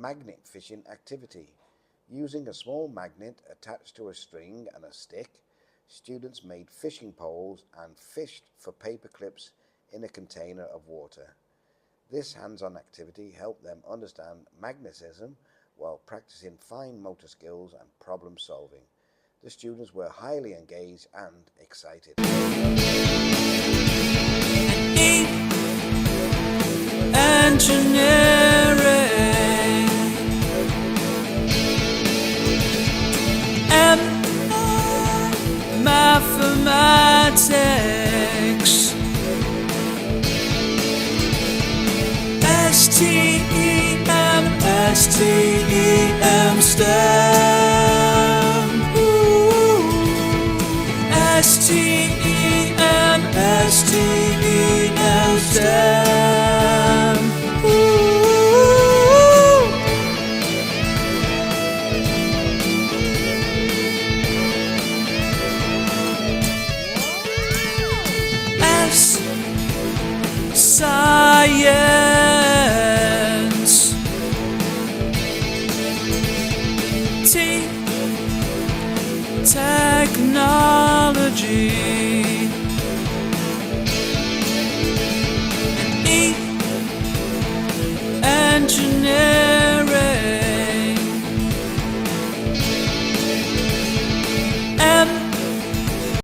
magnet fishing activity. Using a small magnet attached to a string and a stick, students made fishing poles and fished for paper clips in a container of water. This hands-on activity helped them understand magnetism while practicing fine motor skills and problem solving. The students were highly engaged and excited. Engineering, M, mathematics, STEM, STEM, STEM, STEM, STEM, STEM. S, science,